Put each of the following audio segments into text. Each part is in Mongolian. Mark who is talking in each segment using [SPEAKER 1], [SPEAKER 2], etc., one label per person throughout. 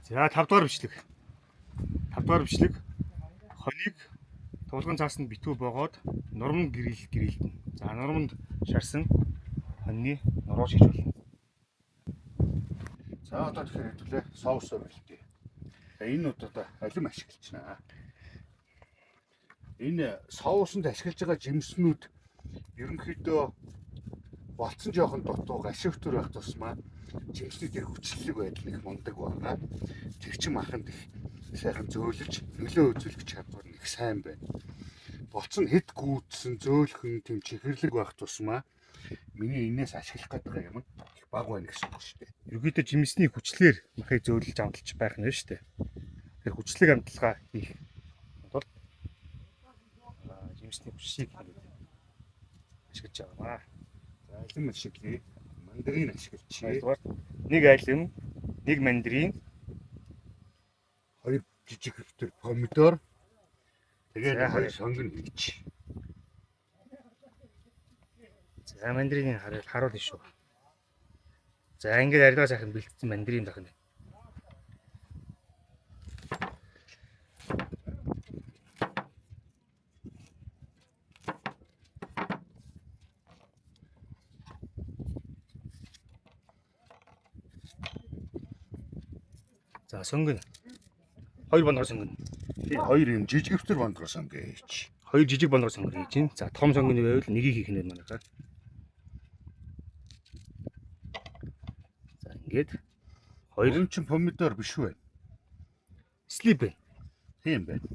[SPEAKER 1] За 5 дугаар бичлэг. 5 дугаар бичлэг хоныг тулгын цаасанд битүү боогоод нурман гэрэлтэн. За нурманд шарсан хоньны нуруу шийж болно.
[SPEAKER 2] За одоо тэгэхээр хэвлээ соусоо бэлтээ. За энэ удаа алим ашиглачнаа. Энэ соусанд ашиглаж байгаа жимснүүд ерөнхийдөө болцсон жоохон дутуу гашивтөр байх тусмаа жимснүүдийн хүчлэлэг байдал их мундаг байна. Тэр чин маханд их сайхан зөөлөж нөлөө үзүүлэх чадвар их сайн байна. Болцсон хэд гүйдсэн зөөлхөн тэм чихэрлэг байх тусмаа миний энэс ашиглах гэдэг юм баг байна гэсэн үг шүү дээ.
[SPEAKER 1] Ерөнхийдөө жимсний хүчлээр махыг зөөлж амталж байх нь шүү дээ. Тэр хүчлэг амталгаа хийх тул жимсний хүчийг ашиглаж байгаа.
[SPEAKER 2] За алим ашиглая. Мандарин ашиглачээ.
[SPEAKER 1] Нэг алим, нэг мандарин,
[SPEAKER 2] хоёр жижиг хөвтөр помидор. Тэгээд хоёр сонгон хийч.
[SPEAKER 1] За мандарины харуул шүү. За ингээд арилгаа сайхан бэлдсэн мандарин дахна. За сонгон. Хоёр бондор сонгон.
[SPEAKER 2] Тэгээд хоёр юм жижиг хөвтөр бондор сонгоо хийч.
[SPEAKER 1] Хоёр жижиг бондор сонгон хийж чинь. За том сонгоны байвал нэгийг хийх нь манайхаа. За ингээд
[SPEAKER 2] Хоёр чин помидор биш үү?
[SPEAKER 1] слип байна.
[SPEAKER 2] Тийм байна.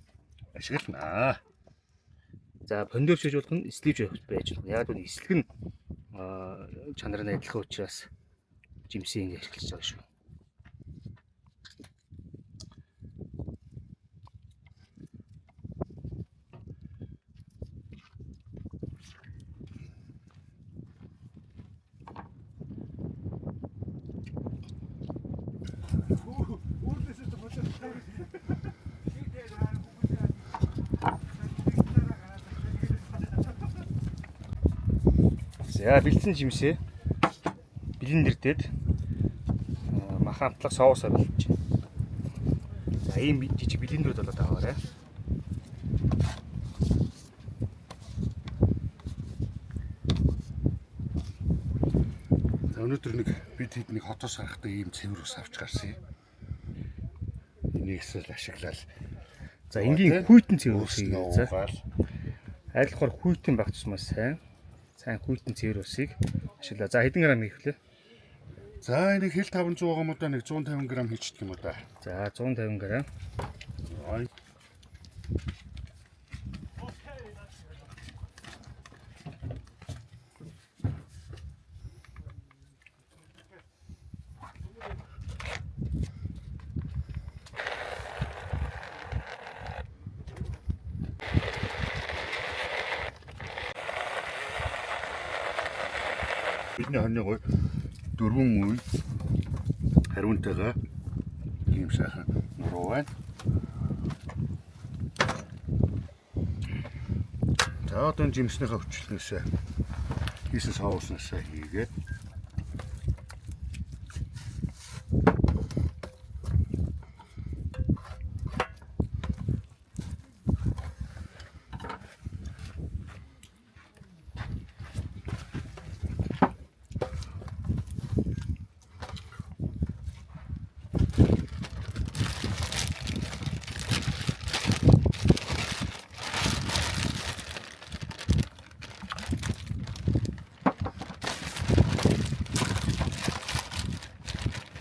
[SPEAKER 2] Ашигланаа.
[SPEAKER 1] За помидор шийж болох нь слип байж болно. Яг нь эслэг нь чанар нь адилхан учраас жимсийн ингэ ашиглаж байгаа шүү. За бэлдсэн жимсээ блендердээд мах амтлах соусоо бэлдэж байна. За ийм жижиг блендерүүд болоод аваарай.
[SPEAKER 2] За өнөөдөр бид хэд хотоос харахтаа ийм цэвэр ус авч гарсан юм. Энийгсэл ашиглал.
[SPEAKER 1] За энгийн хүйтэн цэвэр ус хийгээ. За арилгахаар хүйтэн байх тусмаа сайн хүйтэн цэвэр усыг ашиглаа. За хэдэн грамм хийх вэ?
[SPEAKER 2] За энийг хэл 500 граммудаа 150 г хийчихдэг юм уу да.
[SPEAKER 1] За 150 г.
[SPEAKER 2] Бидний хоньны гой дөрвөн үе хариунтайгаа ийм сайхан нуруу байна. За одоо жимснийхээ хүчлэнээсээ хийсэн соуснасаа хийгээд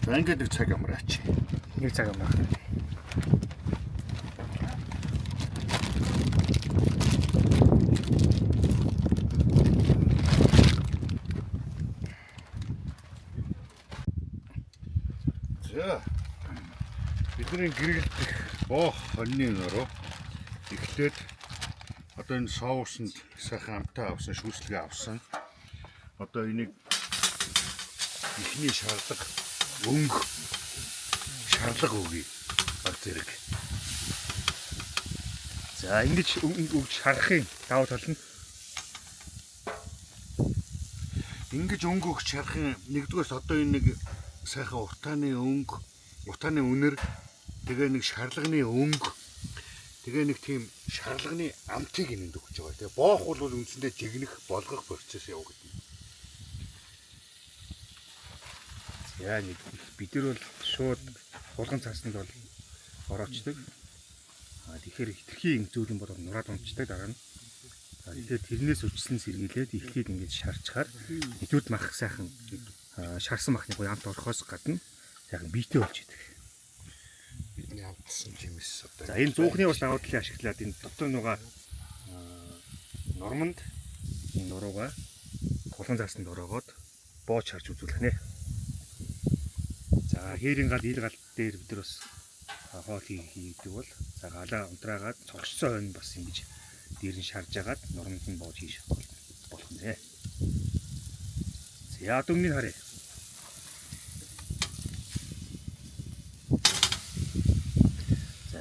[SPEAKER 2] за ингээд нэг цаг амраач.
[SPEAKER 1] Нэг цаг амраа.
[SPEAKER 2] За бидний гэрэлтэх боох хоньны нуруу эхлээд одоо энэ соусанд сайхан амтаа авсан, шүүслэгээ авсан. Одоо энийг ихний шаарлаг өнгө шаарлаг өгье баг зэрэг.
[SPEAKER 1] За ингэж өгж харахын давуу тал нь
[SPEAKER 2] ингэж өнгө өгч харахын нэгдүгээрс одоо энэ нэг сайхан уртааны өнгө Утааны үнэр тэгээ нэг шарлагны өнгө тэгээ нэг тийм шарлагны амтыг энэнд өгч байгаа. Тэгээ боох бол үндсэндээ жигнэх болгох процесс явагдана.
[SPEAKER 1] Яа нэг бид нар бол шууд хулган цаасанд бол ороочдөг. Тэгэхээр хитрхийн зөөлөн болоод нураад унцдаг дараа нь. Тэгэхээр тэрнээс үчсэн сэргийлээд эхлээд ингэж шарчхаар идүүд мах сайхан шарсан махны гоё амт орохоос гадна сайхан биетэй болж идэг.
[SPEAKER 2] Бидний амтсан жимс одоо.
[SPEAKER 1] За энэ зуухны бас даваа талыг ашиглаад энэ дотор нугаа нормонд энэ нуруугаа хулган цаасанд ороогоод боож харж үзүүлэх нэ. За хээрийн гал ил гал дээр бид нар бас хоол хийдэг бол за галаа унтраагаад цогцсон хойно бас ингэж дээр нь шарж агаад нормонд нь боож хийж болох нэ. За дөнгөний харъя. За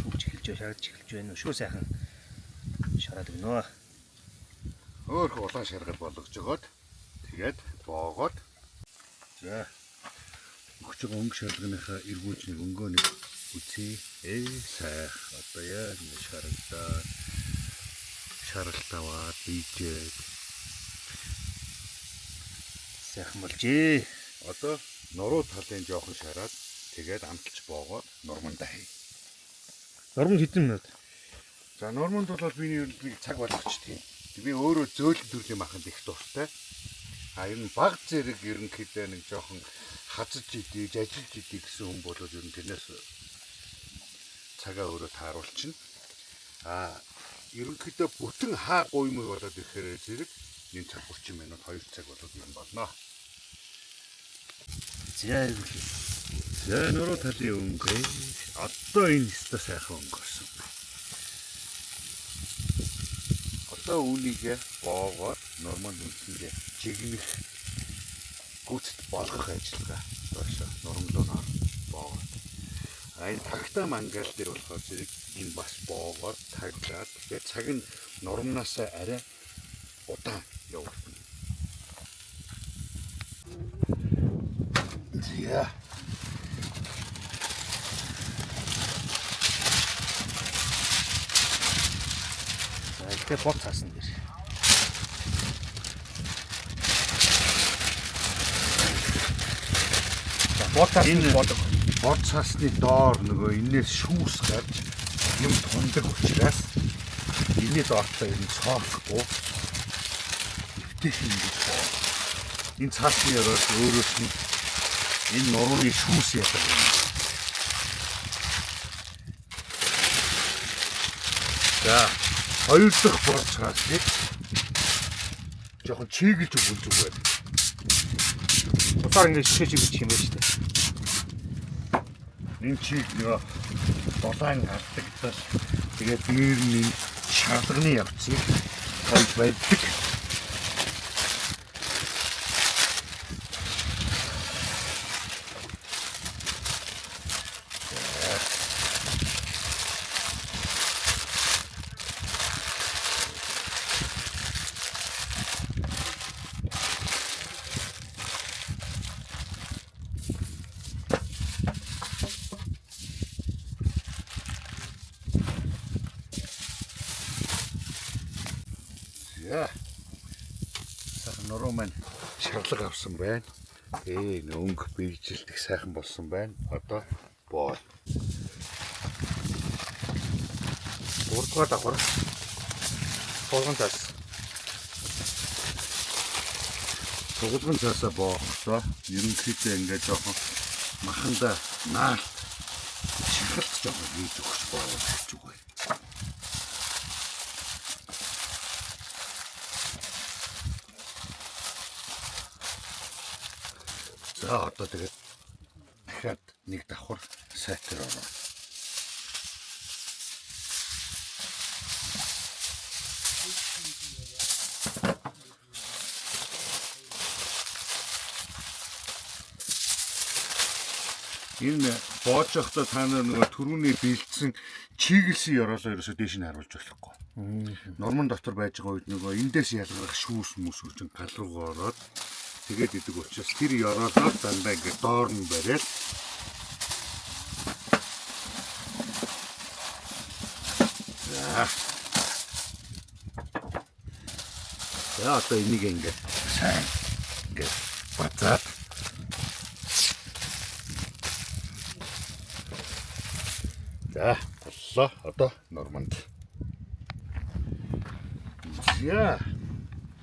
[SPEAKER 1] өгч эхэлж шарж эхэлж байна уу? Шүү сайхан шараад өгнө.
[SPEAKER 2] Өөрх улаан шаргал болгож жогоод тэгээд боогоод за өгч байгаа өнгө шалганыхаа эргүүлж нэг өнгөөний үгүй сайх одоо яг нэг шаргалтаваад бийжээд
[SPEAKER 1] сайхан болжээ.
[SPEAKER 2] одоо нуруу талын жоохон шараад тэгээд амталж боогоод нормондаа хий.
[SPEAKER 1] Нормонд хэдэн минут?
[SPEAKER 2] За нормонд бол миний нэг цаг болгочтой. Би өөрөө зөөлөн төрлийн маханд их дуртай. Энэ баг зэрэг ерөнхийдөө нэг жоохон хазж идэх, ажиллаж идэх гэсэн хүн бол ер нь тэрнээс цагаа өөрөө тааруулчихна. Ерөнхийдөө бүтэн хаа гуймыг болоод ирэхээр зэрэг энэ цаг 30 минут 2 цаг болоод юм болно. За нуруу талын өнгө одоо энэ өстө сайхан өнгө болсон. Одоо үүнийг боогоод нормал үнэндээ жигнэх гүйцэд болгох ажиллагаа доошо нормлоо боогоод. Энэ тагтаа мангал дээр болохоор зэрэг энэ бас боогоод таглаад тэгээд цаг нь нормнаас арай удаан явагдана. Зя.
[SPEAKER 1] Тэгэхээр бод цаасан дээр. За бод цаасан бодог.
[SPEAKER 2] Бод цаасны доор нөгөө энээс шүүс гарч юм тундаг учраас энэ доортой энэ цоолохгүй эвтэйхэн гэж боо. Энэ цаасны өрөөс өөрөөс нь энэ нурууны шүүс яадаг юм. За хоёр дахь бод цаасыг жоохон чиглэж өгөх зүгээр.
[SPEAKER 1] Усаар ингэж шишээж өгч юм байна шүү дээ.
[SPEAKER 2] Энэ чиг нөгөө дулаан алдагдал тэгээд дээр нь шарлагны явцыг хойд байдаг. Сайхан нуруу маань шарлаг авсан байна. Өнгө бийжилдэх сайхан болсон байна. Одоо боо.
[SPEAKER 1] Урдгаа давхар. Хулган цаас.
[SPEAKER 2] Хулган цаасаа боохлоо. Ерөнхийдөө ингээд жоохон маханда наалт шахалт жоохон хийж өгч боовол хэлж үгүй. За одоо тэгээд дахиад нэг давхар сайтар орно. Энэ боож явахдаа та нар нөгөө түрүүний бэлдсэн чиглэсэн ёроолоо ерөөсөө дээш нь харуулж болохгүй. Нормон дотор байж байгаа үед нөгөө эндээс ялгарх шүүс мүсүүчин гал руу ороод тэгээд идэг учраас тэр ёроолоо дандаа ингээд доор нь бариад За одоо энийг ингээд сайн ингээд бацаад за боллоо. Одоо норманд. За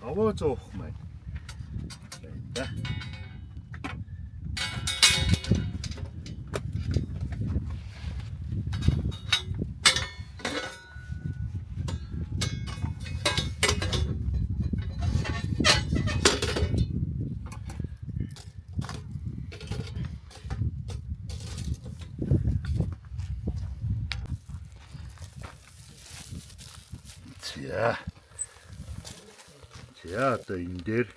[SPEAKER 2] аваа зоох маань. За. За. За одоо энэ дээр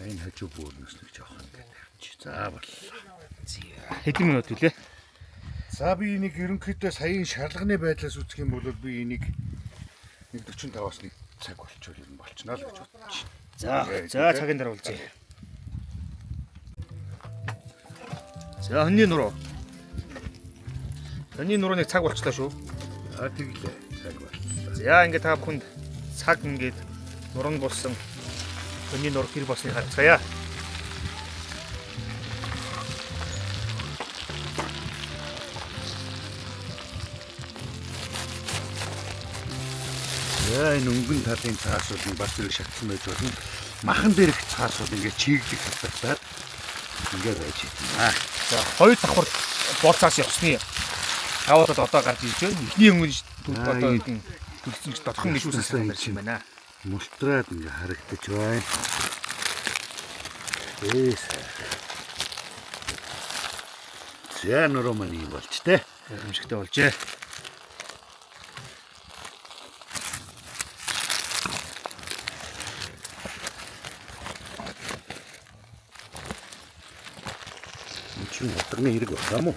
[SPEAKER 2] энэ хажуу бүрнээс нэг жоох ингээд тавьчих. За боллоо.
[SPEAKER 1] Хэдэн минут үлээ?
[SPEAKER 2] За би энийг ерөнхийдөө саяын шарлагын байдлаас үзэх юм бол би энийг 1:45-аас 1 цаг болчихвол юм болчихно л гэж бодож байна.
[SPEAKER 1] За цагийн дараа үлзье. За хоньны нуруу. Хоньны нуруу нэг цаг болчлаа шүү.
[SPEAKER 2] За тэглээ. Цаг боллоо.
[SPEAKER 1] За ингээд та бүхэнд цаг ингээд нуран болсон хоньны нур хэр болсныг харцгаая.
[SPEAKER 2] За энэ өнгөн талын цаасууд нь бас зэрэг шатсан байж болно. Махан дээрх цаасууд ингээд чиглэх хатагтаад ингээд байж байна.
[SPEAKER 1] За хоёр давхар бол цаас явсны тавуудад одоо гарч ирж байна. Эхний өнгөн одоо төлсөн ч дотхон нишүүсээс гарч юм байна.
[SPEAKER 2] Мултраад ингээд харагдаж байна. За нуруу маань юм болч тээ.
[SPEAKER 1] Гэрэмшигтэй болжээ.
[SPEAKER 2] Чин ударны хэрэг байна мó.